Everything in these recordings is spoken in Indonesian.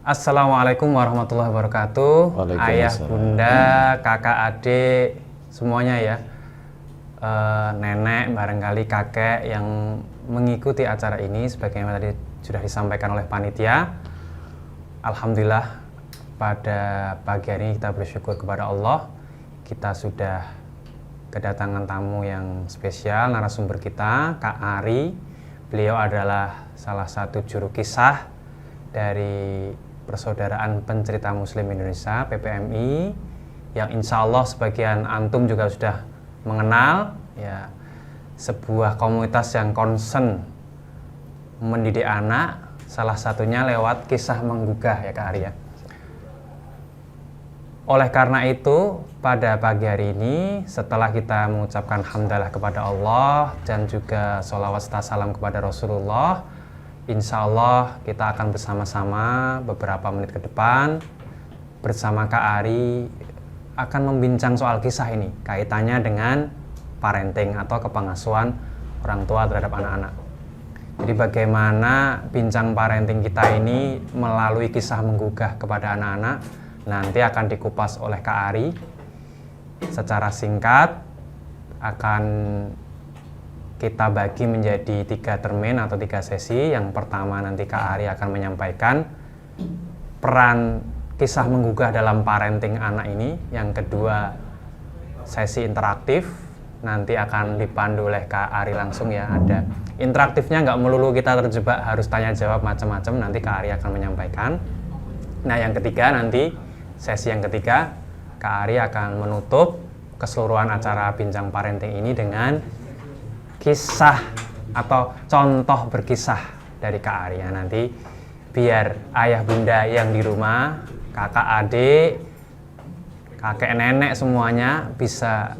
Assalamualaikum warahmatullahi wabarakatuh. Ayah, bunda, kakak, adik, semuanya ya. Nenek, barangkali kakek yang mengikuti acara ini sebagaimana tadi sudah disampaikan oleh panitia. Alhamdulillah pada pagi hari ini kita bersyukur kepada Allah. Kita sudah kedatangan tamu yang spesial, narasumber kita, Kak Ari. Beliau adalah salah satu juru kisah dari Persaudaraan Pencerita Muslim Indonesia (PPMI) yang insya Allah sebagian antum juga sudah mengenal ya, sebuah komunitas yang concern mendidik anak, salah satunya lewat kisah menggugah ya Kak Ari ya. Oleh karena itu pada pagi hari ini setelah kita mengucapkan hamdalah kepada Allah dan juga sholawat serta salam kepada Rasulullah, insya Allah kita akan bersama-sama beberapa menit ke depan bersama Kak Ari akan membincang soal kisah ini kaitannya dengan parenting atau kepengasuhan orang tua terhadap anak-anak. Jadi bagaimana bincang parenting kita ini melalui kisah menggugah kepada anak-anak nanti akan dikupas oleh Kak Ari secara singkat, akan kita bagi menjadi 3 termin atau 3 sesi. Yang pertama nanti Kak Ari akan menyampaikan peran kisah menggugah dalam parenting anak ini. Yang kedua sesi interaktif, nanti akan dipandu oleh Kak Ari langsung ya. Ada interaktifnya, nggak melulu kita terjebak harus tanya jawab macam-macam, nanti Kak Ari akan menyampaikan. Nah yang ketiga nanti sesi yang ketiga Kak Ari akan menutup keseluruhan acara bincang parenting ini dengan kisah atau contoh berkisah dari Kak Ari ya. Nanti biar ayah bunda yang di rumah, kakak adik, kakek nenek semuanya bisa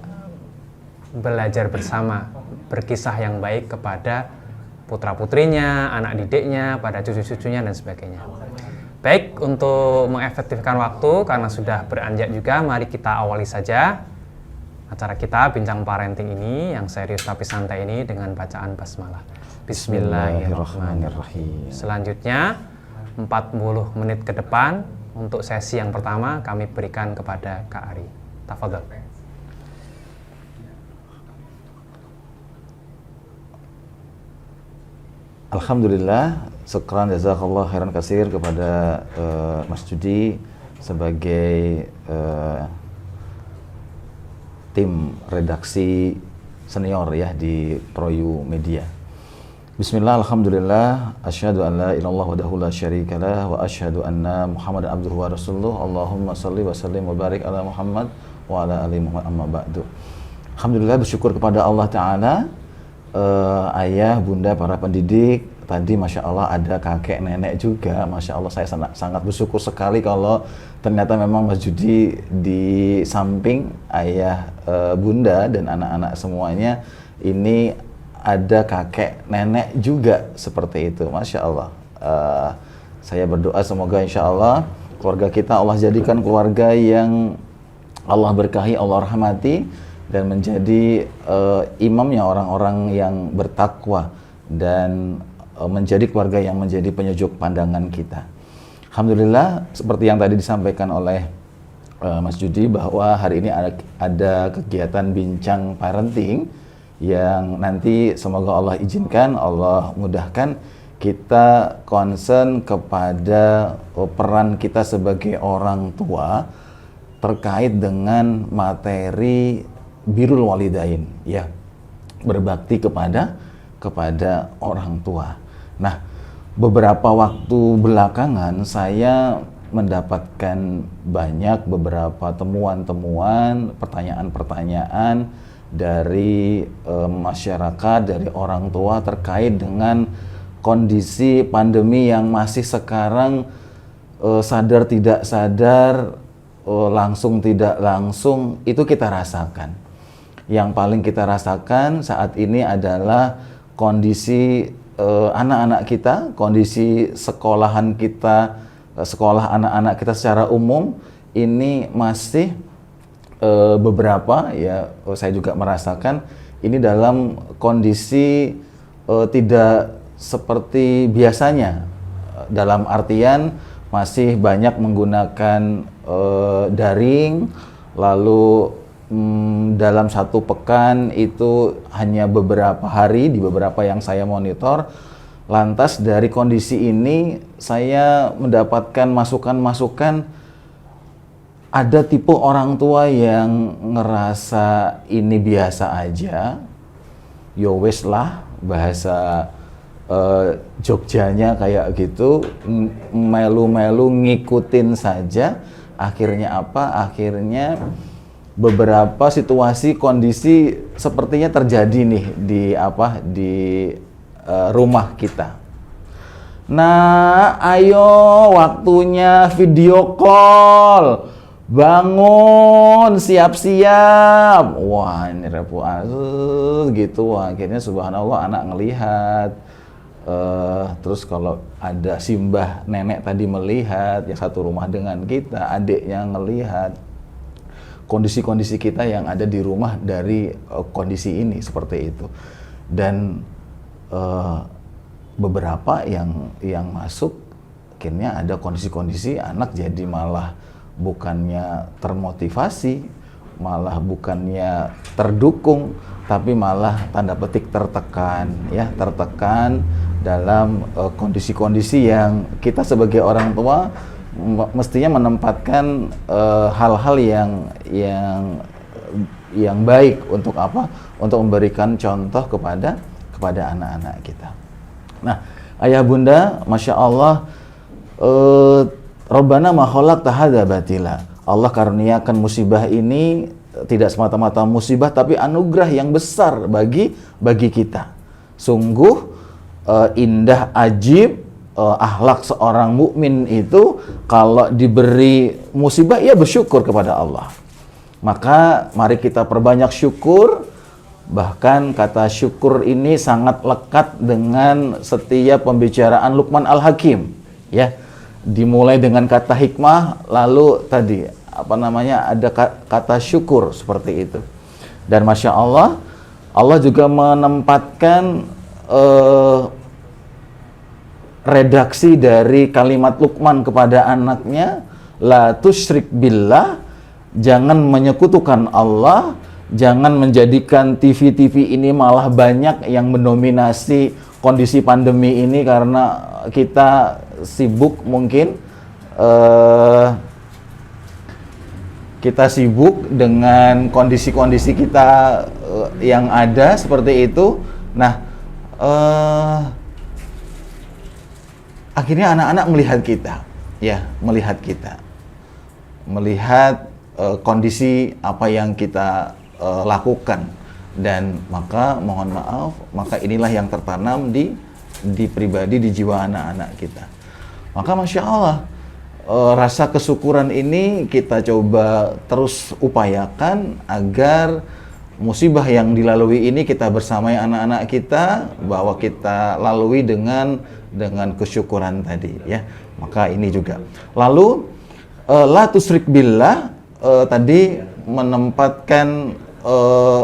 belajar bersama, berkisah yang baik kepada putra putrinya, anak didiknya, pada cucu-cucunya dan sebagainya. Baik, untuk mengefektifkan waktu karena sudah beranjak juga, mari kita awali saja acara kita bincang parenting ini yang serius tapi santai ini dengan bacaan basmalah. Bismillahirrahmanirrahim. Selanjutnya 40 menit ke depan untuk sesi yang pertama kami berikan kepada Kak Ari. Tafadhol. Alhamdulillah, syukran jazakallah khairan katsir kepada Mas Judi sebagai tim redaksi senior ya di Proyu Media. Bismillah, alhamdulillah, asyhadu an la ilaha illallah wahdahu la syarikalah wa asyhadu anna Muhammadan abduhu wa rasuluh. Allahumma shalli wa sallim wa barik ala Muhammad wa ala ali Muhammad, amma ba'du. Alhamdulillah, bersyukur kepada Allah Ta'ala, ayah, bunda, para pendidik. Tadi Masya Allah ada kakek nenek juga. Masya Allah, saya sangat bersyukur sekali kalau ternyata memang Mas Judi di samping ayah, bunda dan anak-anak semuanya ini ada kakek nenek juga seperti itu. Masya Allah. Saya berdoa semoga insya Allah keluarga kita Allah jadikan keluarga yang Allah berkahi, Allah rahmati, dan menjadi imamnya orang-orang yang bertakwa dan menjadi keluarga yang menjadi penyejuk pandangan kita. Alhamdulillah, seperti yang tadi disampaikan oleh Mas Judi bahwa hari ini ada kegiatan bincang parenting yang nanti semoga Allah izinkan, Allah mudahkan, kita concern kepada peran kita sebagai orang tua terkait dengan materi birrul walidain ya, berbakti kepada orang tua. Nah, beberapa waktu belakangan saya mendapatkan banyak beberapa temuan-temuan, pertanyaan-pertanyaan dari masyarakat, dari orang tua terkait dengan kondisi pandemi yang masih sekarang sadar tidak sadar, langsung tidak langsung, itu kita rasakan. Yang paling kita rasakan saat ini adalah kondisi anak-anak kita, kondisi sekolahan kita, sekolah anak-anak kita secara umum ini masih beberapa ya, saya juga merasakan ini dalam kondisi tidak seperti biasanya, dalam artian masih banyak menggunakan daring, lalu dalam satu pekan itu hanya beberapa hari di beberapa yang saya monitor. Lantas dari kondisi ini saya mendapatkan masukan-masukan, ada tipe orang tua yang ngerasa ini biasa aja, yo wes lah, bahasa Jogjanya kayak gitu, melu-melu ngikutin saja. Akhirnya apa? Akhirnya beberapa situasi kondisi sepertinya terjadi nih di rumah kita. Nah, ayo waktunya video call. Bangun, siap-siap. Wah, ini repu gitu. Akhirnya subhanallah anak ngelihat. Terus kalau ada simbah nenek tadi melihat, yang satu rumah dengan kita, adiknya ngelihat kondisi-kondisi kita yang ada di rumah dari kondisi ini seperti itu. Dan beberapa yang masuk, akhirnya ada kondisi-kondisi anak jadi malah bukannya termotivasi, malah bukannya terdukung, tapi malah tanda petik tertekan, ya, tertekan dalam kondisi-kondisi yang kita sebagai orang tua mestinya menempatkan hal-hal yang baik untuk apa? Untuk memberikan contoh kepada anak-anak kita. Nah, ayah bunda, masya Allah, Rabbana ma khalaqta hadza batila. Allah karuniakan musibah ini tidak semata-mata musibah, tapi anugerah yang besar bagi kita. Sungguh indah, ajib, akhlak seorang mukmin itu kalau diberi musibah ia bersyukur kepada Allah. Maka mari kita perbanyak syukur. Bahkan kata syukur ini sangat lekat dengan setiap pembicaraan Luqman Al-Hakim, ya. Dimulai dengan kata hikmah, lalu tadi ada kata syukur seperti itu. Dan masya Allah, Allah juga menempatkan redaksi dari kalimat Luqman kepada anaknya, la tusyrik billah, jangan menyekutukan Allah, jangan menjadikan TV ini malah banyak yang mendominasi kondisi pandemi ini karena kita sibuk mungkin kita sibuk dengan kondisi-kondisi kita yang ada seperti itu. Nah, akhirnya anak-anak melihat kita, ya, melihat kondisi apa yang kita lakukan, dan maka mohon maaf, maka inilah yang tertanam di pribadi, di jiwa anak-anak kita. Maka masya Allah, rasa kesyukuran ini kita coba terus upayakan agar musibah yang dilalui ini kita bersamai anak-anak kita, bahwa kita lalui dengan kesyukuran tadi, ya. Maka ini juga. Lalu la tusyrik billah tadi menempatkan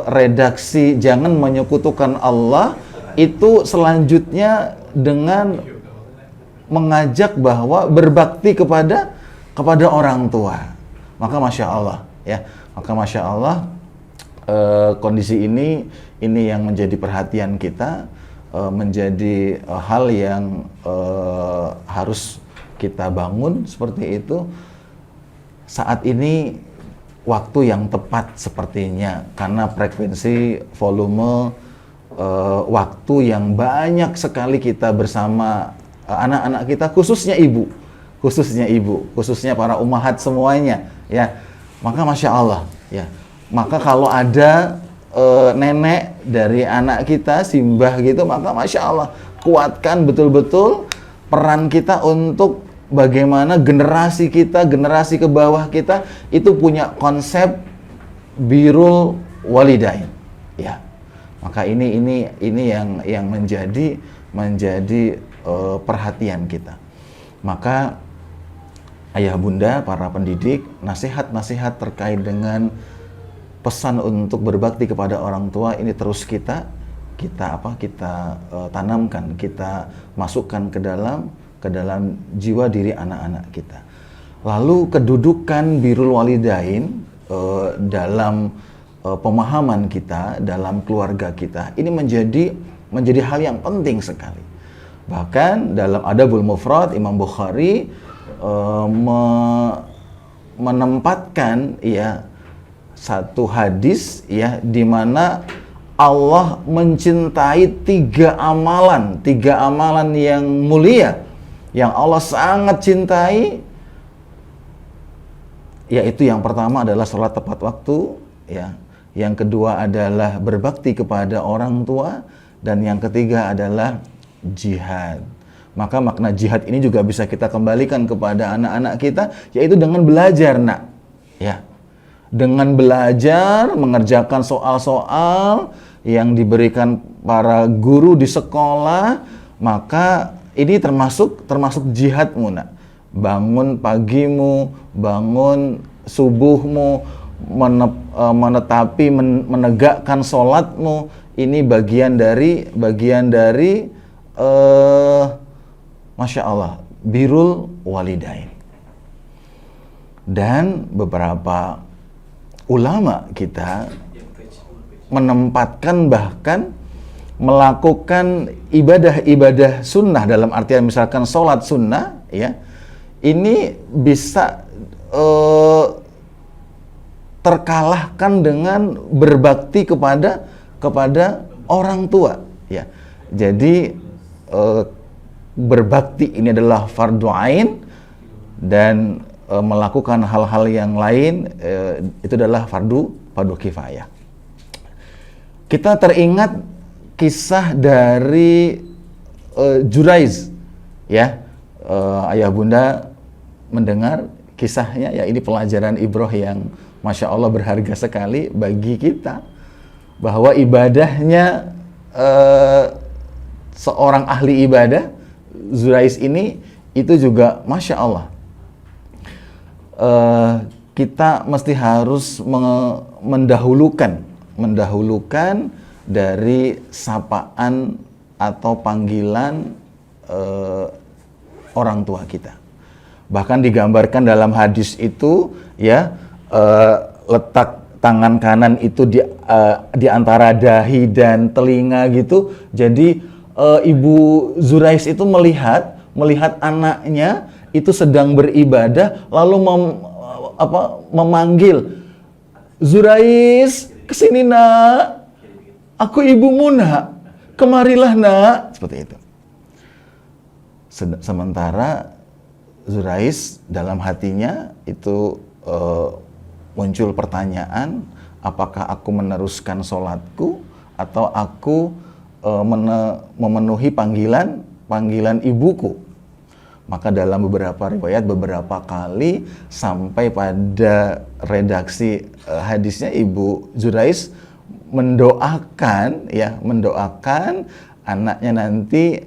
redaksi jangan menyekutukan Allah, itu selanjutnya dengan mengajak bahwa berbakti kepada orang tua. Maka masya Allah, ya, maka masya Allah, kondisi ini yang menjadi perhatian kita, menjadi hal yang harus kita bangun seperti itu. Saat ini waktu yang tepat sepertinya, karena frekuensi volume waktu yang banyak sekali kita bersama anak-anak kita, khususnya ibu, khususnya para ummahat semuanya, ya. Maka masya Allah, ya. Maka kalau ada nenek dari anak kita, simbah gitu, maka masya Allah, kuatkan betul-betul peran kita untuk bagaimana generasi kita, generasi ke bawah kita itu punya konsep birrul walidain, ya. Maka ini yang menjadi perhatian kita. Maka ayah bunda, para pendidik, nasihat-nasihat terkait dengan pesan untuk berbakti kepada orang tua ini terus kita tanamkan, kita masukkan ke dalam ke dalam jiwa diri anak-anak kita. Lalu kedudukan birrul walidain dalam pemahaman kita, dalam keluarga kita, ini menjadi hal yang penting sekali. Bahkan dalam Adabul Mufrad, Imam Bukhari menempatkan ya satu hadis ya di mana Allah mencintai tiga amalan yang mulia yang Allah sangat cintai, yaitu yang pertama adalah sholat tepat waktu, ya. Yang kedua adalah berbakti kepada orang tua, dan yang ketiga adalah jihad. Maka makna jihad ini juga bisa kita kembalikan kepada anak-anak kita, yaitu dengan belajar, nak. Ya. Dengan belajar, mengerjakan soal-soal yang diberikan para guru di sekolah, maka ini termasuk jihadmu, nak. Bangun pagimu, bangun subuhmu, menegakkan sholatmu, ini bagian dari Masya Allah, birrul walidain. Dan beberapa ulama kita menempatkan bahkan melakukan ibadah-ibadah sunnah, dalam artian misalkan sholat sunnah, ya, ini bisa terkalahkan dengan berbakti kepada orang tua, ya. Jadi berbakti ini adalah fardu ain, dan melakukan hal-hal yang lain itu adalah fardu kifayah. Kita teringat kisah dari Juraiz, ya. Ayah bunda mendengar kisahnya, ya, ini pelajaran ibrah yang Masya Allah berharga sekali bagi kita, bahwa ibadahnya seorang ahli ibadah, Juraiz ini, itu juga Masya Allah. Kita mesti harus mendahulukan dari sapaan atau panggilan orang tua kita. Bahkan digambarkan dalam hadis itu, ya, letak tangan kanan itu di antara dahi dan telinga gitu. Jadi ibu Juraiz itu melihat anaknya itu sedang beribadah, lalu memanggil, "Juraiz, kesini nak, aku ibumu nak, kemarilah nak," seperti itu. Sementara Juraiz dalam hatinya itu muncul pertanyaan, apakah aku meneruskan sholatku atau aku memenuhi panggilan ibuku. Maka dalam beberapa riwayat, beberapa kali sampai pada redaksi hadisnya, ibu Juraiz mendoakan anaknya nanti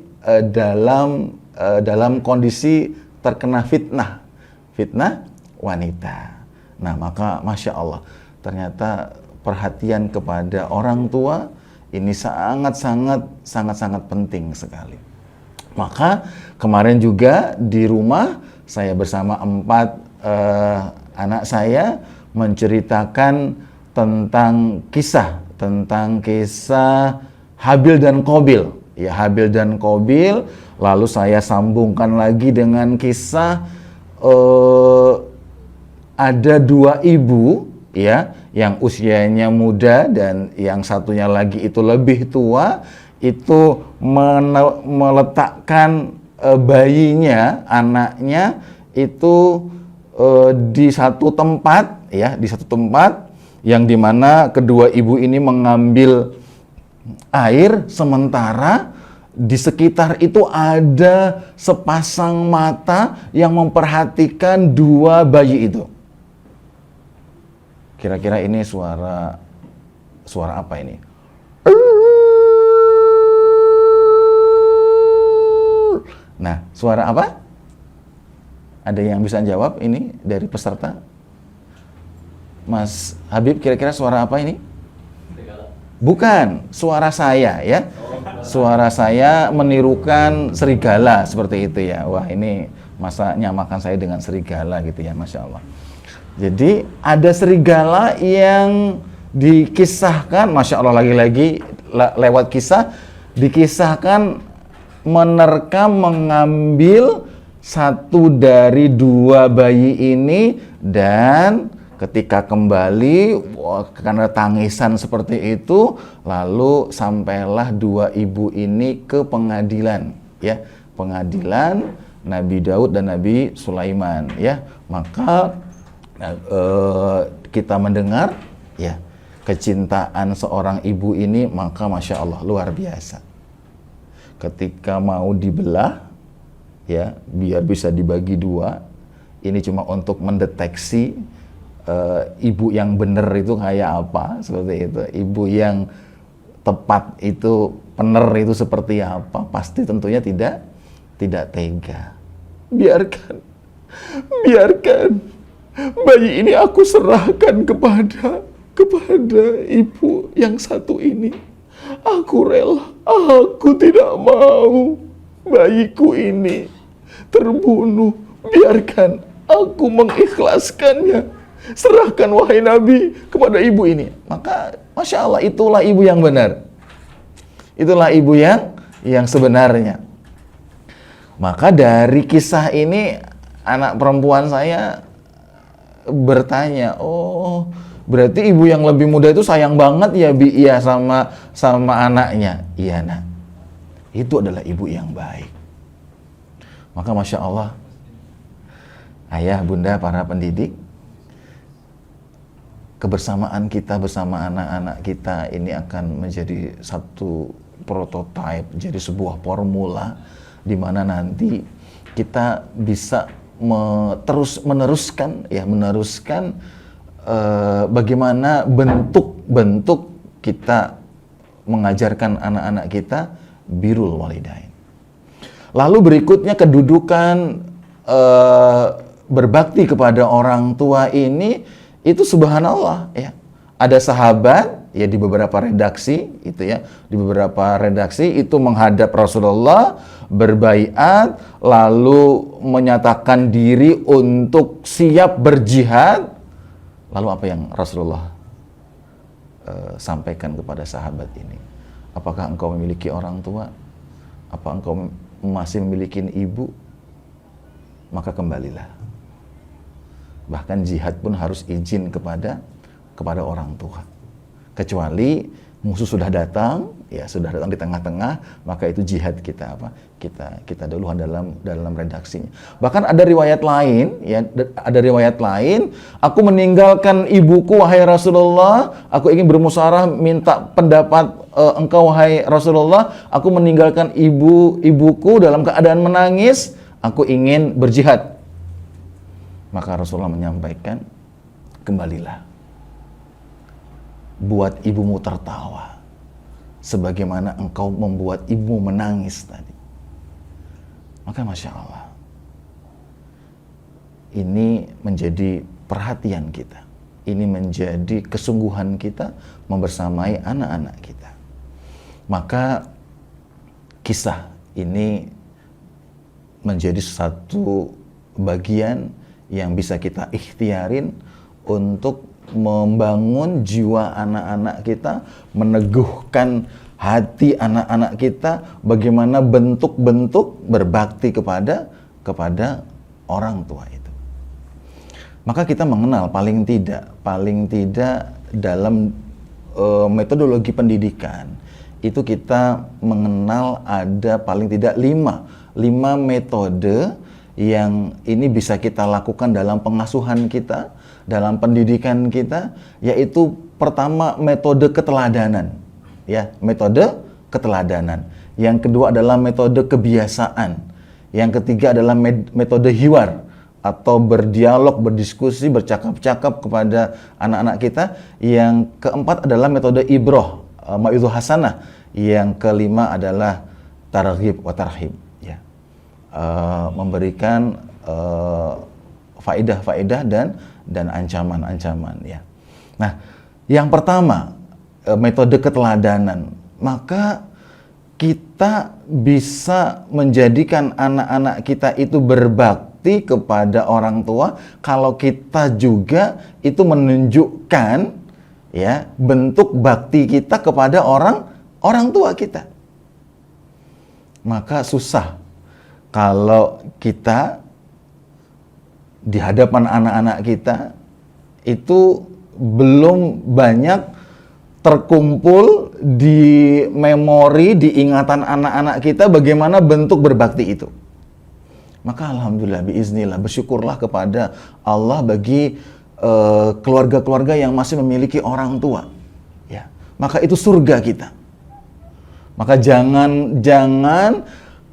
dalam kondisi terkena fitnah wanita. Nah, maka Masya Allah, ternyata perhatian kepada orang tua ini sangat penting sekali. Maka kemarin juga di rumah saya bersama 4 anak saya menceritakan tentang kisah Habil dan Qabil. Ya, Habil dan Qabil. Lalu saya sambungkan lagi dengan kisah ada 2 ibu, ya, yang usianya muda dan yang satunya lagi itu lebih tua, itu meletakkan bayinya, anaknya itu di satu tempat, ya, di satu tempat yang dimana kedua ibu ini mengambil air, sementara di sekitar itu ada sepasang mata yang memperhatikan 2 bayi itu. Kira-kira ini suara apa ini? Nah, suara apa? Ada yang bisa jawab ini dari peserta? Mas Habib, kira-kira suara apa ini? Bukan, suara saya ya. Suara saya menirukan serigala seperti itu ya. Wah, ini masa nyamakan saya dengan serigala gitu ya, Masya Allah. Jadi ada serigala yang dikisahkan, Masya Allah, lagi-lagi lewat kisah, dikisahkan menerkam, mengambil satu dari dua bayi ini, dan ketika kembali karena tangisan seperti itu, lalu sampailah dua ibu ini ke pengadilan ya, pengadilan Nabi Daud dan Nabi Sulaiman ya. Maka kita mendengar ya kecintaan seorang ibu ini, maka Masya Allah luar biasa. Ketika mau dibelah ya, biar bisa dibagi dua, ini cuma untuk mendeteksi ibu yang benar itu kayak apa, seperti itu. Ibu yang tepat itu, benar itu seperti apa, pasti tentunya tidak tega. Biarkan bayi ini aku serahkan kepada ibu yang satu ini. Aku rela, aku tidak mau bayiku ini terbunuh. Biarkan aku mengikhlaskannya. Serahkan wahai Nabi kepada ibu ini. Maka Masya Allah, itulah ibu yang benar. Itulah ibu yang sebenarnya. Maka dari kisah ini anak perempuan saya bertanya, oh berarti ibu yang lebih muda itu sayang banget ya Bi, iya sama anaknya. Iya nak, itu adalah ibu yang baik. Maka Masya Allah, ayah, bunda, para pendidik, kebersamaan kita bersama anak-anak kita ini akan menjadi satu prototipe, jadi sebuah formula di mana nanti kita bisa terus meneruskan bagaimana bentuk kita mengajarkan anak-anak kita birrul walidain. Lalu berikutnya kedudukan berbakti kepada orang tua ini, itu subhanallah ya. Ada sahabat ya di beberapa redaksi itu ya, di beberapa redaksi itu menghadap Rasulullah, berbaiat, lalu menyatakan diri untuk siap berjihad. Lalu apa yang Rasulullah sampaikan kepada sahabat ini? Apakah engkau memiliki orang tua? Apa engkau masih memiliki ibu? Maka kembalilah. Bahkan jihad pun harus izin kepada orang tua. Kecuali musuh sudah datang di tengah-tengah, maka itu jihad kita duluan dalam redaksinya. Bahkan ada riwayat lain, aku meninggalkan ibuku wahai Rasulullah, aku ingin bermusyawarah minta pendapat engkau wahai Rasulullah, aku meninggalkan ibuku dalam keadaan menangis, aku ingin berjihad. Maka Rasulullah menyampaikan, kembalilah, buat ibumu tertawa sebagaimana engkau membuat ibumu menangis tadi. Maka Masya Allah, ini menjadi perhatian kita, ini menjadi kesungguhan kita membersamai anak-anak kita. Maka kisah ini menjadi satu bagian yang bisa kita ikhtiarin untuk membangun jiwa anak-anak kita, meneguhkan hati anak-anak kita, bagaimana bentuk-bentuk berbakti kepada orang tua itu. Maka kita mengenal paling tidak dalam metodologi pendidikan itu kita mengenal ada paling tidak 5 metode yang ini bisa kita lakukan dalam pengasuhan kita, dalam pendidikan kita, yaitu pertama metode keteladanan, ya, metode keteladanan. Yang kedua adalah metode kebiasaan. Yang ketiga adalah metode hiwar atau berdialog, berdiskusi, bercakap-cakap kepada anak-anak kita. Yang keempat adalah metode ibroh, mau'izah hasanah. Yang kelima adalah targhib wa tarhib. Memberikan faedah-faedah dan ancaman-ancaman ya. Nah, yang pertama metode keteladanan, maka kita bisa menjadikan anak-anak kita itu berbakti kepada orang tua kalau kita juga itu menunjukkan ya bentuk bakti kita kepada orang tua kita. Maka susah kalau kita di hadapan anak-anak kita itu belum banyak terkumpul di memori, di ingatan anak-anak kita bagaimana bentuk berbakti itu. Maka alhamdulillah, biiznillah, bersyukurlah kepada Allah bagi keluarga-keluarga yang masih memiliki orang tua. Ya, maka itu surga kita. Maka jangan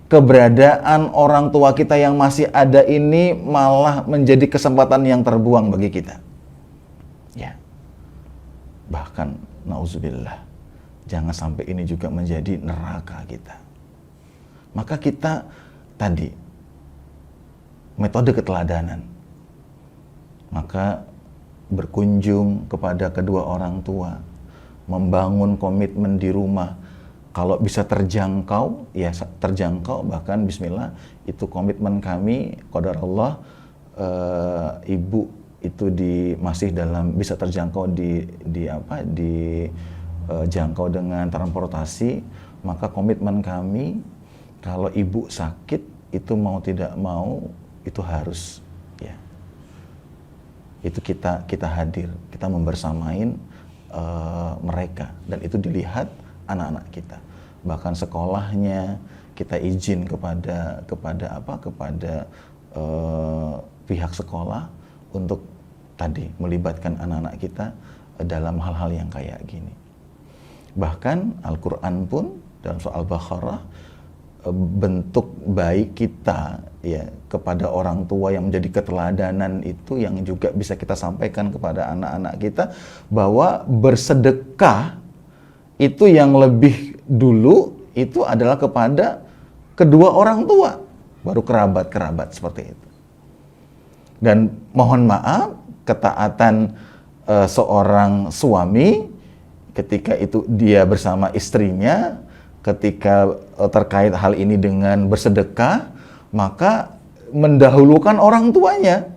keberadaan orang tua kita yang masih ada ini malah menjadi kesempatan yang terbuang bagi kita. Ya. Bahkan nauzubillah, jangan sampai ini juga menjadi neraka kita. Maka kita tadi metode keteladanan. Maka berkunjung kepada kedua orang tua, membangun komitmen di rumah. Kalau bisa terjangkau, ya terjangkau, bahkan bismillah, itu komitmen kami, qadar Allah, ibu itu masih dalam bisa terjangkau jangkau dengan transportasi, maka komitmen kami kalau ibu sakit itu mau tidak mau itu harus ya. Itu kita hadir, kita membersamain mereka, dan itu dilihat anak-anak kita. Bahkan sekolahnya kita izin kepada pihak sekolah untuk tadi melibatkan anak-anak kita dalam hal-hal yang kayak gini. Bahkan Al-Quran pun dalam surah Al-Baqarah, bentuk baik kita ya kepada orang tua yang menjadi keteladanan itu yang juga bisa kita sampaikan kepada anak-anak kita, bahwa bersedekah itu yang lebih dulu itu adalah kepada kedua orang tua, baru kerabat-kerabat seperti itu. Dan mohon maaf, ketaatan seorang suami ketika itu dia bersama istrinya, ketika terkait hal ini dengan bersedekah, maka mendahulukan orang tuanya.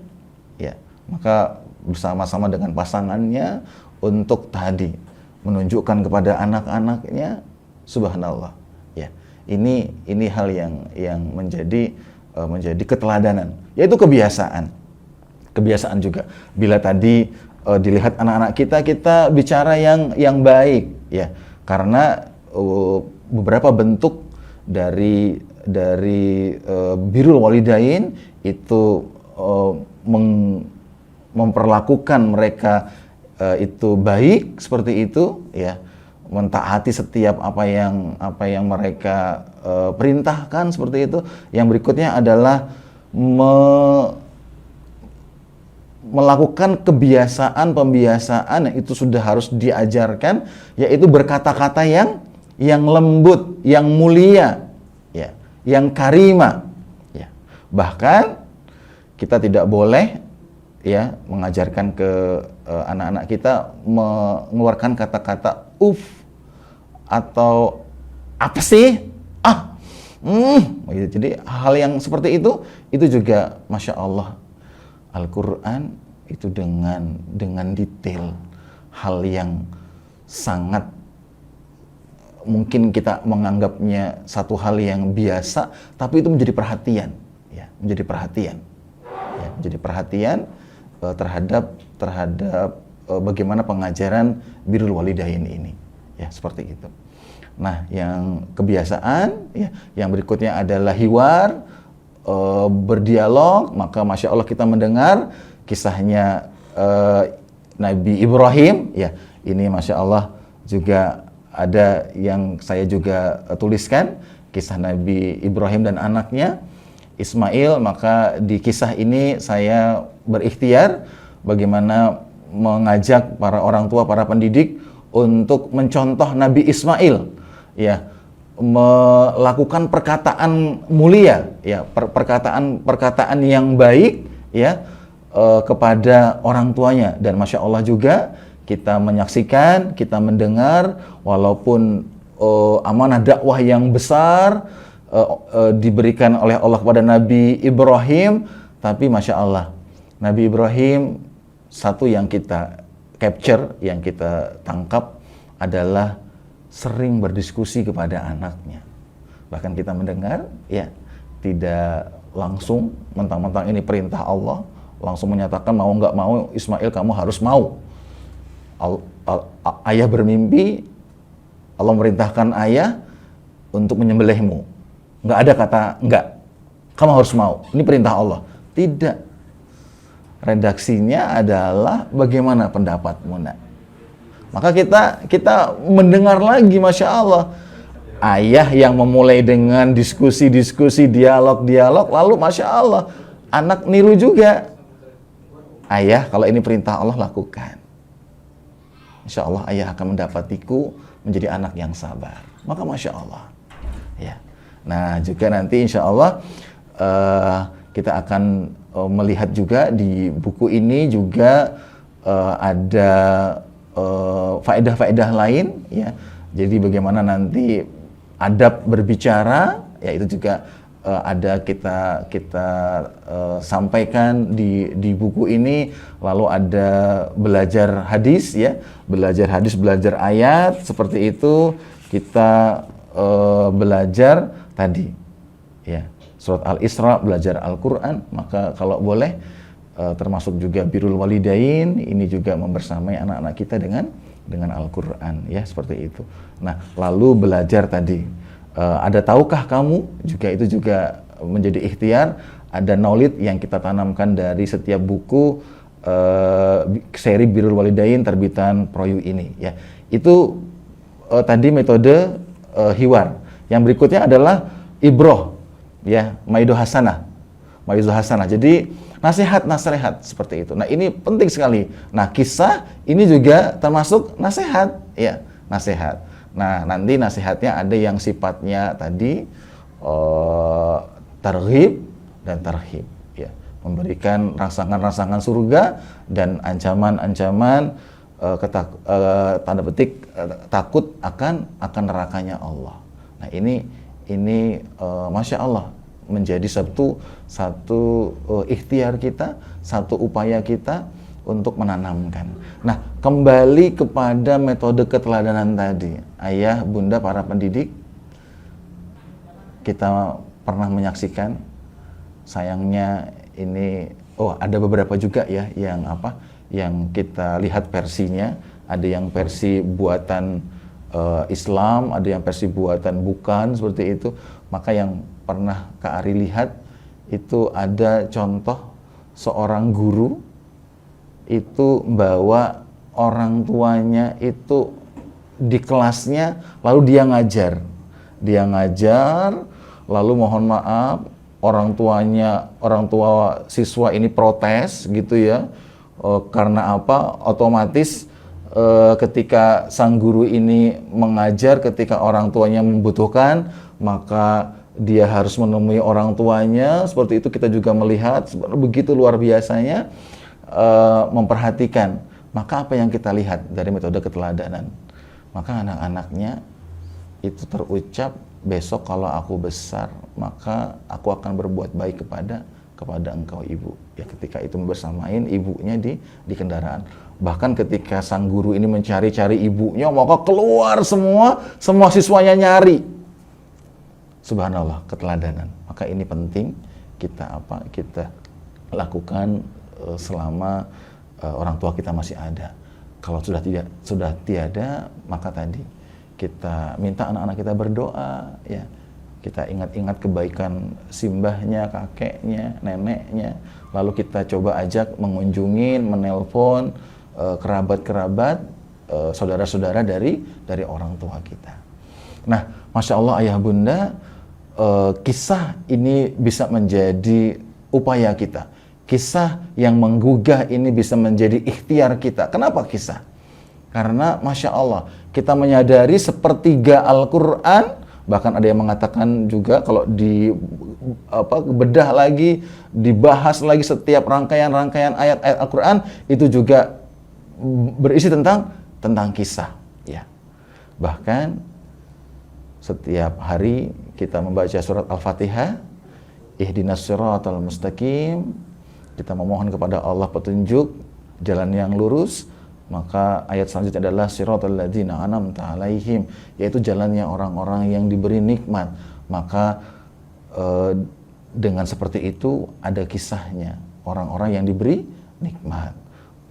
Ya, maka bersama-sama dengan pasangannya untuk tadi menunjukkan kepada anak-anaknya, subhanallah. Ya, ini hal yang menjadi keteladanan, yaitu kebiasaan juga. Bila tadi dilihat anak-anak kita bicara yang baik, ya, karena beberapa bentuk dari birrul walidain itu memperlakukan mereka itu baik seperti itu, ya, mentaati setiap apa yang mereka perintahkan seperti itu. Yang berikutnya adalah melakukan pembiasaan yang itu sudah harus diajarkan, yaitu berkata-kata yang lembut, yang mulia, ya, yang karima, ya. Bahkan kita tidak boleh ya mengajarkan ke anak-anak kita mengeluarkan kata-kata atau apa sih, gitu. Jadi hal yang seperti itu juga masya Allah, Al-Quran itu dengan detail, hal yang sangat mungkin kita menganggapnya satu hal yang biasa, tapi itu menjadi perhatian, ya, menjadi perhatian terhadap bagaimana pengajaran birrul walidain ini, ya, seperti itu. Nah, yang kebiasaan, ya, yang berikutnya adalah hiwar, berdialog. Maka masya Allah kita mendengar kisahnya Nabi Ibrahim, ya, ini masya Allah juga ada yang saya juga tuliskan, kisah Nabi Ibrahim dan anaknya Ismail. Maka di kisah ini saya berikhtiar bagaimana mengajak para orang tua, para pendidik untuk mencontoh Nabi Ismail, ya, melakukan perkataan mulia, ya, perkataan yang baik, ya, kepada orang tuanya. Dan masya Allah juga kita menyaksikan, kita mendengar, walaupun amanah dakwah yang besar diberikan oleh Allah kepada Nabi Ibrahim, tapi Masya Allah, Nabi Ibrahim, satu yang kita capture, yang kita tangkap adalah sering berdiskusi kepada anaknya. Bahkan kita mendengar, ya, tidak langsung mentang-mentang ini perintah Allah, langsung menyatakan mau nggak mau, Ismail kamu harus mau. Ayah bermimpi, Allah merintahkan ayah untuk menyembelihmu. Nggak ada kata nggak, kamu harus mau, ini perintah Allah. Tidak. Redaksinya adalah bagaimana pendapatmu, nak? Maka kita mendengar lagi, Masya Allah. Ayah yang memulai dengan diskusi-diskusi, dialog-dialog, lalu Masya Allah, anak niru juga. Ayah, kalau ini perintah Allah, lakukan. Insya Allah ayah akan mendapatiku menjadi anak yang sabar. Maka Masya Allah. Ya. Nah, juga nanti Insya Allah kita akan melihat juga di buku ini juga ada faedah-faedah lain, ya. Jadi bagaimana nanti adab berbicara, ya itu juga ada kita sampaikan di buku ini. Lalu ada belajar hadis, ya, belajar hadis, belajar ayat, seperti itu. Kita belajar tadi, ya, surat Al-Isra, belajar Al-Quran. Maka kalau boleh termasuk juga birrul walidain, ini juga membersamai anak-anak kita dengan Al-Quran, ya, seperti itu. Nah, lalu belajar tadi, ada tahukah kamu, juga itu juga menjadi ikhtiar. Ada knowledge yang kita tanamkan dari setiap buku seri birrul walidain terbitan Proyu ini, ya. Itu tadi metode hiwar. Yang berikutnya adalah ibroh, ya, maido hasanah. Jadi nasihat seperti itu. Nah, ini penting sekali. Nah, kisah ini juga termasuk nasihat, ya, nasihat. Nah, nanti nasihatnya ada yang sifatnya tadi targhib dan tarhib, ya, memberikan rangsangan-rangsangan surga dan ancaman-ancaman tanda petik takut akan nerakanya Allah. Nah, ini Masya Allah menjadi satu ikhtiar kita, satu upaya kita untuk menanamkan. Nah, kembali kepada metode keteladanan tadi, ayah, bunda, para pendidik, kita pernah menyaksikan, sayangnya ini, ada beberapa juga, ya, yang kita lihat versinya. Ada yang versi buatan Islam, ada yang versi buatan bukan, seperti itu. Maka yang pernah Kak Ari lihat, itu ada contoh seorang guru itu bawa orang tuanya itu di kelasnya, lalu dia ngajar, lalu mohon maaf, orang tua siswa ini protes, gitu, ya. Karena apa? Otomatis ketika sang guru ini mengajar, ketika orang tuanya membutuhkan, maka dia harus menemui orang tuanya. Seperti itu kita juga melihat begitu luar biasanya memperhatikan. Maka apa yang kita lihat dari metode keteladanan? Maka anak-anaknya itu terucap, besok kalau aku besar, maka aku akan berbuat baik kepada engkau ibu. Ya, ketika itu bersamain ibunya di kendaraan. Bahkan ketika sang guru ini mencari-cari ibunya, maka keluar semua siswanya nyari. Subhanallah, keteladanan. Maka ini penting kita lakukan selama orang tua kita masih ada. Kalau sudah tiada, maka tadi kita minta anak-anak kita berdoa, ya. Kita ingat-ingat kebaikan simbahnya, kakeknya, neneknya. Lalu kita coba ajak mengunjungin, menelpon kerabat-kerabat, saudara-saudara dari orang tua kita. Nah, Masya Allah ayah bunda, kisah ini bisa menjadi upaya kita. Kisah yang menggugah ini bisa menjadi ikhtiar kita. Kenapa kisah? Karena Masya Allah, kita menyadari sepertiga Al-Quran, bahkan ada yang mengatakan juga kalau bedah lagi, dibahas lagi setiap rangkaian ayat-ayat Al-Quran, itu juga berisi tentang kisah, ya. Bahkan setiap hari kita membaca surat Al-Fatihah, ihdinas siratal mustaqim, kita memohon kepada Allah petunjuk jalan yang lurus, maka ayat selanjutnya adalah siratal ladzina an'amta 'alaihim, yaitu jalannya orang-orang yang diberi nikmat. Maka dengan seperti itu ada kisahnya orang-orang yang diberi nikmat,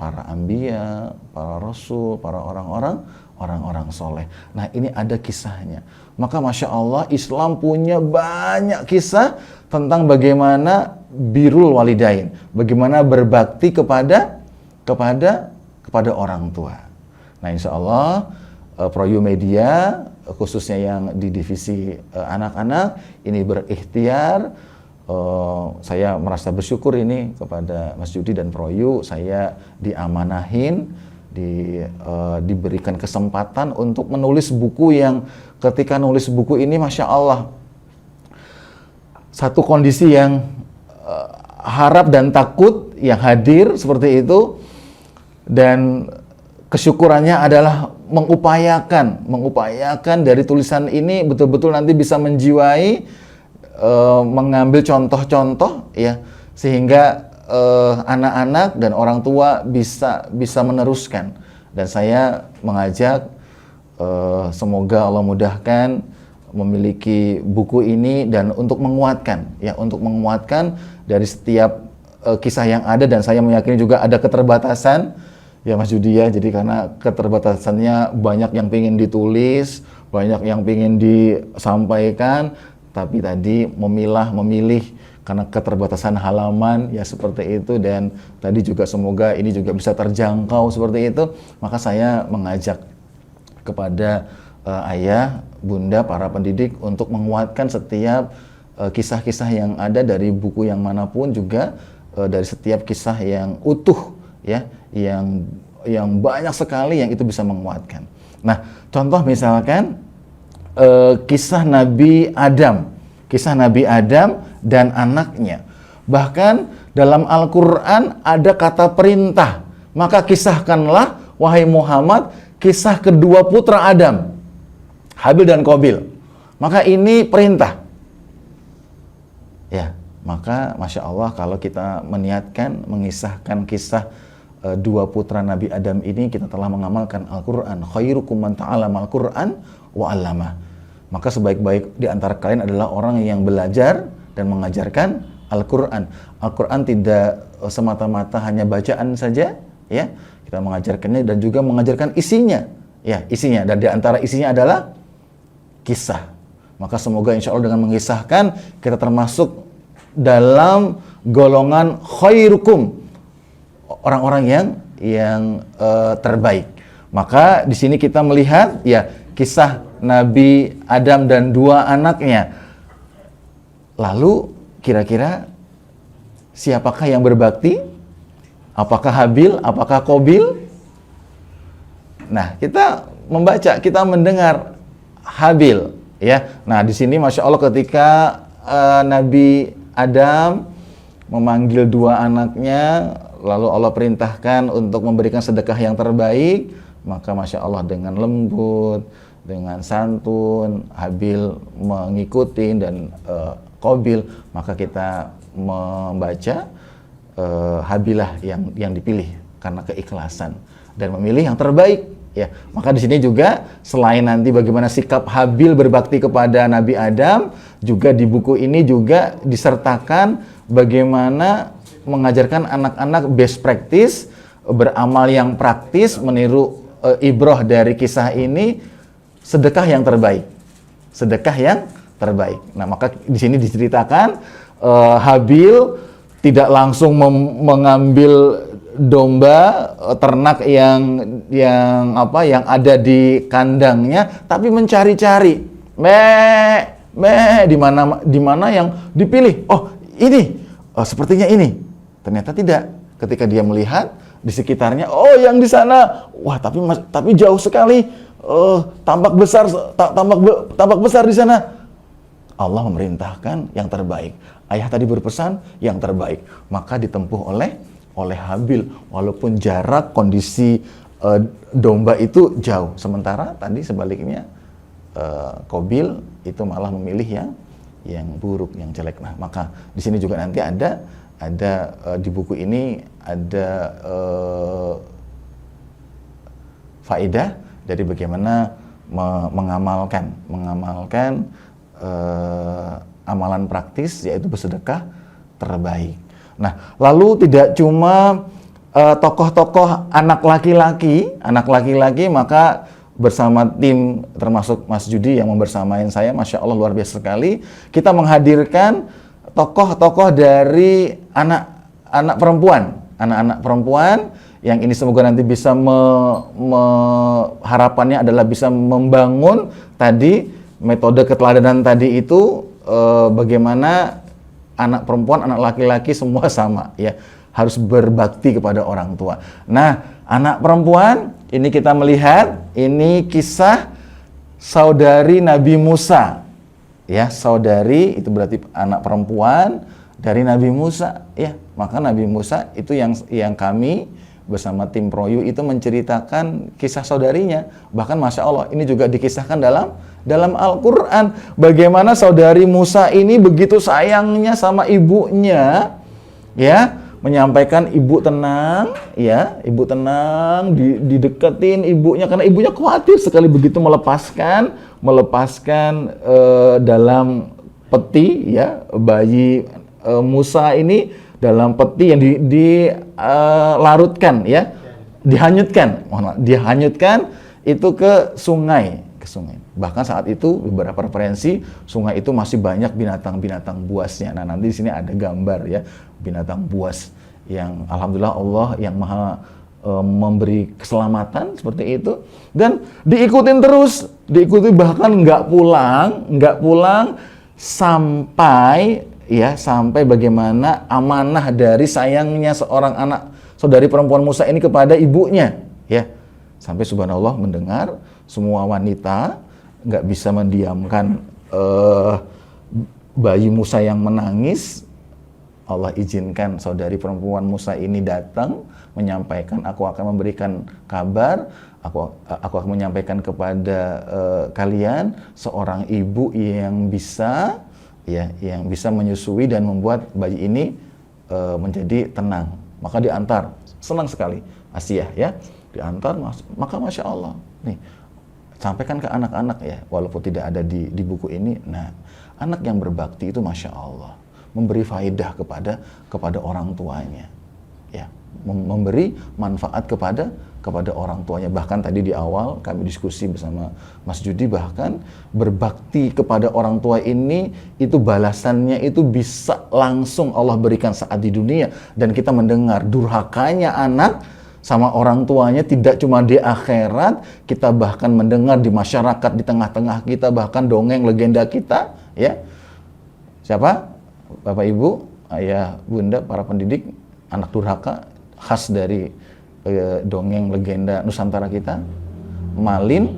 para anbiya, para rasul, para orang-orang soleh. Nah, ini ada kisahnya. Maka Masya Allah, Islam punya banyak kisah tentang bagaimana birrul walidain, bagaimana berbakti kepada orang tua. Nah, insya Allah ProU Media, khususnya yang di divisi anak-anak, ini berikhtiar. Saya merasa bersyukur ini kepada Mas Yudi dan ProU. Saya diamanahin, diberikan kesempatan untuk menulis buku yang ketika nulis buku ini, Masya Allah, satu kondisi yang harap dan takut yang hadir seperti itu, dan kesyukurannya adalah mengupayakan dari tulisan ini betul-betul nanti bisa menjiwai, mengambil contoh-contoh, ya, sehingga anak-anak dan orang tua bisa meneruskan. Dan saya mengajak semoga Allah mudahkan memiliki buku ini, dan untuk menguatkan dari setiap kisah yang ada. Dan saya meyakini juga ada keterbatasan, ya Mas Yudi ya, jadi karena keterbatasannya banyak yang ingin ditulis, banyak yang ingin disampaikan, tapi tadi memilih karena keterbatasan halaman, ya seperti itu. Dan tadi juga semoga ini juga bisa terjangkau seperti itu. Maka saya mengajak kepada ayah, bunda, para pendidik untuk menguatkan setiap kisah-kisah yang ada dari buku yang manapun, juga dari setiap kisah yang utuh, ya, yang banyak sekali yang itu bisa menguatkan. Nah, contoh misalkan kisah Nabi Adam dan anaknya. Bahkan dalam Al-Quran ada kata perintah. Maka kisahkanlah, wahai Muhammad, kisah kedua putra Adam, Habil dan Qabil. Maka ini perintah. Ya, maka Masya Allah kalau kita meniatkan mengisahkan kisah dua putra Nabi Adam ini, kita telah mengamalkan Al-Quran. Khairukum man ta'allama Al-Quran wa 'allamah. Maka sebaik-baik di antara kalian adalah orang yang belajar dan mengajarkan Al-Quran. Al-Quran tidak semata-mata hanya bacaan saja, ya. Kita mengajarkannya dan juga mengajarkan isinya, ya, isinya. Dan di antara isinya adalah kisah. Maka semoga insya Allah dengan mengisahkan kita termasuk dalam golongan khairukum, orang-orang yang terbaik. Maka di sini kita melihat, ya, kisah Nabi Adam dan dua anaknya. Lalu kira-kira siapakah yang berbakti? Apakah Habil? Apakah Qabil? Nah, kita membaca, kita mendengar Habil, ya. Nah, di sini Masya Allah ketika Nabi Adam memanggil dua anaknya, lalu Allah perintahkan untuk memberikan sedekah yang terbaik, maka Masya Allah dengan lembut, dengan santun, Habil mengikuti dan Qabil, maka kita membaca Habilah yang dipilih karena keikhlasan dan memilih yang terbaik, ya. Maka di sini juga selain nanti bagaimana sikap Habil berbakti kepada Nabi Adam, juga di buku ini juga disertakan bagaimana mengajarkan anak-anak best practice, beramal yang praktis, meniru ibroh dari kisah ini, sedekah yang terbaik. Nah, maka di sini diceritakan Habil tidak langsung mengambil domba ternak yang ada di kandangnya, tapi mencari-cari, di mana yang dipilih. Oh, ini, sepertinya ini. Ternyata tidak. Ketika dia melihat di sekitarnya, oh yang di sana, wah tapi jauh sekali. Tampak besar di sana. Allah memerintahkan yang terbaik. Ayah tadi berpesan yang terbaik. Maka ditempuh oleh oleh Habil, walaupun jarak kondisi domba itu jauh. Sementara tadi sebaliknya Qabil itu malah memilih yang buruk, yang jelek. Nah, maka di sini juga nanti ada di buku ini ada faedah dari bagaimana mengamalkan amalan praktis, yaitu bersedekah terbaik. Nah, lalu tidak cuma tokoh-tokoh anak laki-laki, maka bersama tim, termasuk Mas Judi yang membersamain saya, Masya Allah luar biasa sekali, kita menghadirkan tokoh-tokoh dari anak-anak perempuan, yang ini semoga nanti bisa harapannya adalah bisa membangun tadi metode keteladanan tadi itu, bagaimana anak perempuan, anak laki-laki semua sama ya, harus berbakti kepada orang tua. Nah, anak perempuan ini kita melihat ini kisah saudari Nabi Musa. Ya, saudari itu berarti anak perempuan dari Nabi Musa ya. Maka Nabi Musa itu yang kami bersama tim Proyu itu menceritakan kisah saudarinya. Bahkan Masya Allah ini juga dikisahkan dalam Al-Quran, bagaimana saudari Musa ini begitu sayangnya sama ibunya ya, menyampaikan ibu tenang ya, ibu tenang, dideketin ibunya karena ibunya khawatir sekali begitu melepaskan dalam peti ya, bayi Musa ini dalam peti yang dilarutkan ya, dihanyutkan itu ke sungai. Bahkan saat itu beberapa referensi sungai itu masih banyak binatang-binatang buasnya. Nah, nanti di sini ada gambar ya binatang buas yang alhamdulillah Allah yang maha memberi keselamatan seperti itu, dan diikuti bahkan nggak pulang sampai bagaimana amanah dari sayangnya seorang anak saudari perempuan Musa ini kepada ibunya ya, sampai subhanallah mendengar semua wanita nggak bisa mendiamkan bayi Musa yang menangis. Allah izinkan saudari perempuan Musa ini datang menyampaikan, aku akan memberikan kabar, aku akan menyampaikan kepada kalian seorang ibu yang bisa menyusui dan membuat bayi ini menjadi tenang. Maka diantar, senang sekali Asiyah ya, diantar, maka Masya Allah nih sampaikan ke anak-anak ya, walaupun tidak ada di buku ini. Nah, anak yang berbakti itu Masya Allah memberi faedah kepada orang tuanya ya, memberi manfaat kepada orang tuanya. Bahkan tadi di awal kami diskusi bersama Mas Judi, bahkan berbakti kepada orang tua ini itu balasannya itu bisa langsung Allah berikan saat di dunia, dan kita mendengar durhakanya anak sama orang tuanya tidak cuma di akhirat, kita bahkan mendengar di masyarakat, di tengah-tengah kita, bahkan dongeng legenda kita ya. Siapa? Bapak Ibu, ayah, bunda, para pendidik, anak durhaka khas dari dongeng legenda Nusantara kita, Malin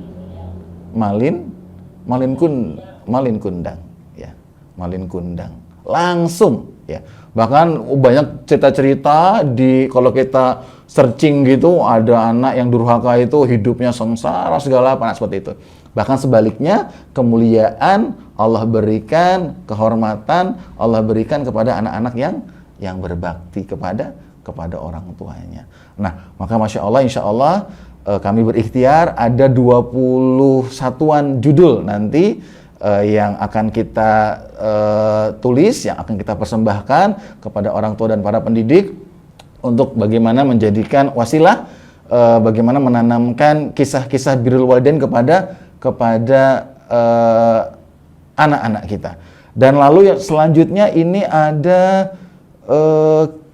Kundang ya, Malin Kundang langsung ya. Bahkan banyak cerita-cerita kalau kita searching gitu, ada anak yang durhaka itu hidupnya sengsara segala apa, seperti itu. Bahkan sebaliknya, kemuliaan Allah berikan, kehormatan Allah berikan kepada anak-anak yang berbakti kepada orang tuanya. Nah, maka Masya Allah, Insya Allah kami berikhtiar ada 21-an judul nanti yang akan kita tulis, yang akan kita persembahkan kepada orang tua dan para pendidik untuk bagaimana menjadikan wasilah, bagaimana menanamkan kisah-kisah birrul walidain kepada anak-anak kita. Dan lalu yang selanjutnya ini ada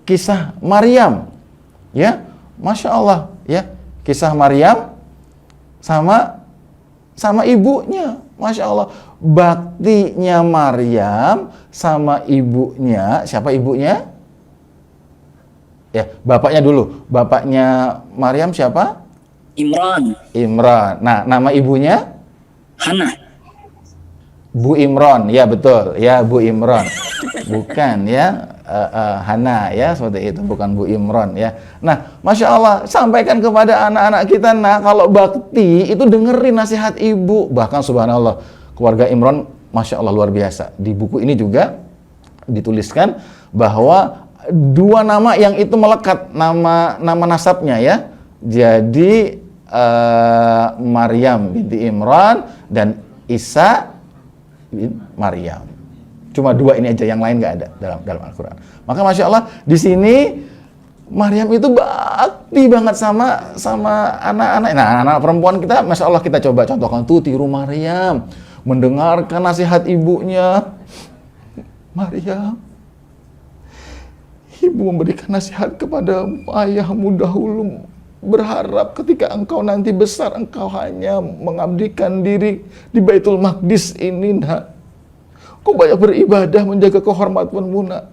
kisah Maryam ya, Masya Allah ya, kisah Maryam sama ibunya, Masya Allah, baktinya Maryam sama ibunya. Siapa ibunya? Ya, bapaknya dulu. Bapaknya Maryam siapa? Imran. Nah, nama ibunya? Hana. Bu Imran, ya betul, ya Bu Imran. Bukan ya, Hana ya, seperti itu, bukan Bu Imron ya. Nah, Masya Allah, sampaikan kepada anak-anak kita, nah kalau bakti itu dengerin nasihat ibu. Bahkan subhanallah, keluarga Imron Masya Allah luar biasa. Di buku ini juga dituliskan bahwa dua nama yang itu melekat, nama nasabnya ya. Jadi Maryam binti Imran dan Isa bin Maryam. Cuma dua ini aja, yang lain nggak ada dalam Al-Quran. Maka Masya Allah di sini Maryam itu bakti banget sama anak-anak. Nah, anak-anak perempuan kita, Masya Allah kita coba contohkan tuh, tiru Maryam, mendengarkan nasihat ibunya. Maryam, ibu memberikan nasihat kepada ayahmu dahulu, berharap ketika engkau nanti besar, engkau hanya mengabdikan diri di Baitul Maqdis ini, nak. Kau banyak beribadah, menjaga kehormatanmu, nak.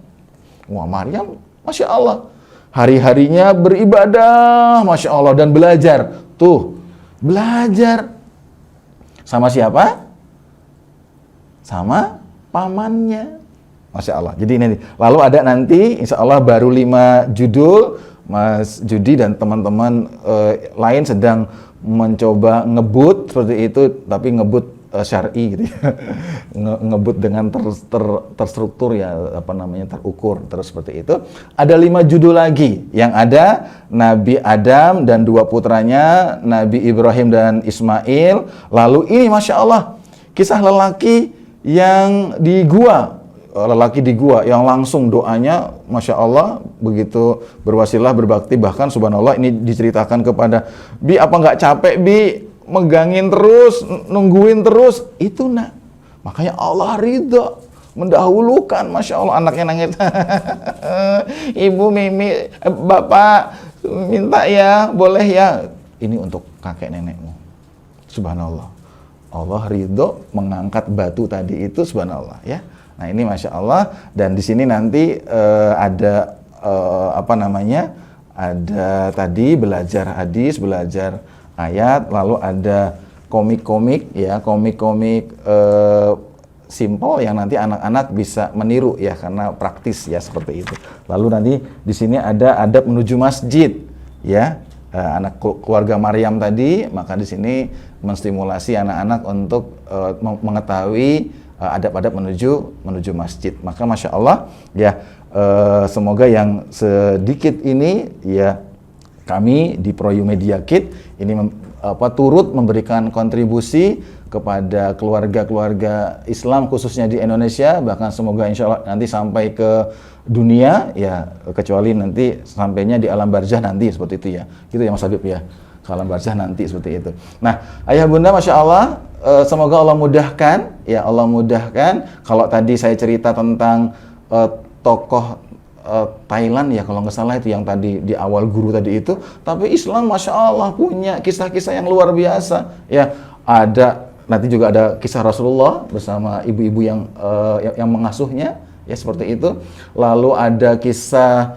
Wah, Maryam, Masya Allah, hari-harinya beribadah, Masya Allah, dan belajar. Tuh, belajar. Sama siapa? Sama pamannya. Masya Allah. Jadi ini, lalu ada nanti, insya Allah baru 5 judul. Mas Judi dan teman-teman lain sedang mencoba ngebut seperti itu, tapi ngebut syar'i gitu ya. Ngebut dengan terstruktur ya, apa namanya, terukur terus seperti itu. Ada 5 judul lagi yang ada Nabi Adam dan 2 putranya, Nabi Ibrahim dan Ismail. Lalu ini Masya Allah, kisah lelaki yang di gua, lelaki di gua yang langsung doanya Masya Allah begitu berwasilah, berbakti. Bahkan subhanallah ini diceritakan kepada Bi, apa nggak capek Bi megangin terus, nungguin terus itu, nak. Makanya Allah ridho mendahulukan. Masya Allah, anaknya nangis. Ibu, Mimi, Bapak minta ya, boleh ya, ini untuk kakek nenekmu. Subhanallah, Allah ridho mengangkat batu tadi itu, subhanallah ya. Nah ini Masya Allah, dan di sini nanti ada apa namanya, ada tadi belajar hadis, belajar ayat, lalu ada komik-komik ya, komik-komik simple yang nanti anak-anak bisa meniru ya, karena praktis ya seperti itu. Lalu nanti di sini ada adab menuju masjid ya, anak keluarga Maryam tadi, maka di sini menstimulasi anak-anak untuk mengetahui adab-adab menuju masjid. Maka Masya Allah ya, semoga yang sedikit ini ya, kami di ProU Media Kit ini turut memberikan kontribusi kepada keluarga-keluarga Islam khususnya di Indonesia, bahkan semoga insya Allah nanti sampai ke dunia ya, kecuali nanti sampainya di alam barzah nanti seperti itu ya, gitu ya Mas Habib ya, ke alam barzah nanti seperti itu. Nah ayah bunda Masya Allah, semoga Allah mudahkan ya, Allah mudahkan. Kalau tadi saya cerita tentang tokoh Thailand ya, kalau nggak salah itu yang tadi di awal guru tadi itu, tapi Islam Masya Allah punya kisah-kisah yang luar biasa ya. Ada nanti juga ada kisah Rasulullah bersama ibu-ibu yang mengasuhnya ya, seperti itu. Lalu ada kisah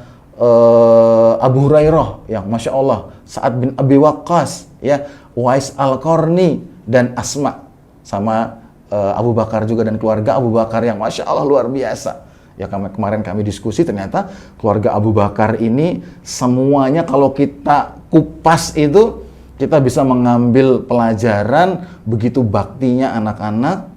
Abu Hurairah yang Masya Allah, Sa'ad bin Abi Waqqas ya, Uwais Al-Qarni dan Asma, sama Abu Bakar juga dan keluarga Abu Bakar yang Masya Allah luar biasa. Ya kemarin kami diskusi, ternyata keluarga Abu Bakar ini semuanya kalau kita kupas itu, kita bisa mengambil pelajaran begitu baktinya anak-anak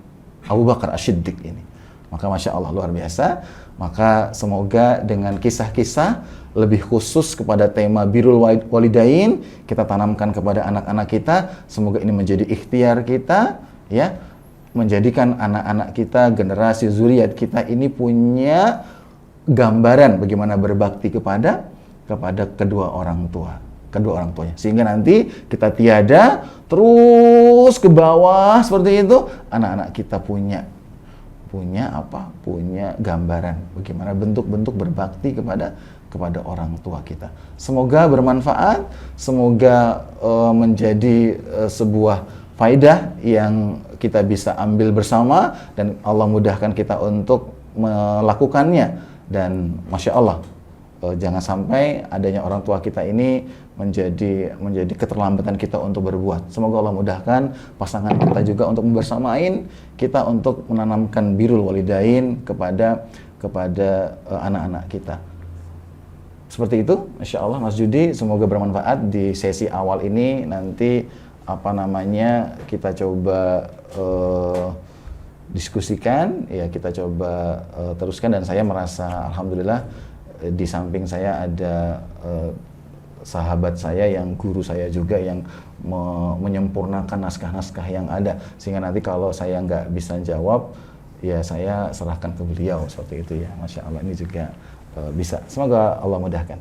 Abu Bakar As-Siddiq ini. Maka Masya Allah luar biasa. Maka semoga dengan kisah-kisah lebih khusus kepada tema Birrul Walidain kita tanamkan kepada anak-anak kita. Semoga ini menjadi ikhtiar kita ya, menjadikan anak-anak kita, generasi zuriat kita ini punya gambaran bagaimana berbakti kepada kedua orang tuanya, sehingga nanti kita tiada terus ke bawah seperti itu, anak-anak kita punya gambaran bagaimana bentuk-bentuk berbakti kepada orang tua kita. Semoga bermanfaat, semoga menjadi sebuah faidah yang kita bisa ambil bersama, dan Allah mudahkan kita untuk melakukannya. Dan Masya Allah, jangan sampai adanya orang tua kita ini menjadi keterlambatan kita untuk berbuat. Semoga Allah mudahkan pasangan kita juga untuk membersamain kita untuk menanamkan birrul walidain kepada kepada anak-anak kita. Seperti itu, Masya Allah Mas Judi, semoga bermanfaat di sesi awal ini. Nanti kita coba diskusikan, ya kita coba teruskan, dan saya merasa alhamdulillah di samping saya ada sahabat saya yang guru saya juga yang menyempurnakan naskah-naskah yang ada, sehingga nanti kalau saya nggak bisa jawab ya saya serahkan ke beliau seperti itu ya. Masya Allah, ini juga bisa. Semoga Allah mudahkan.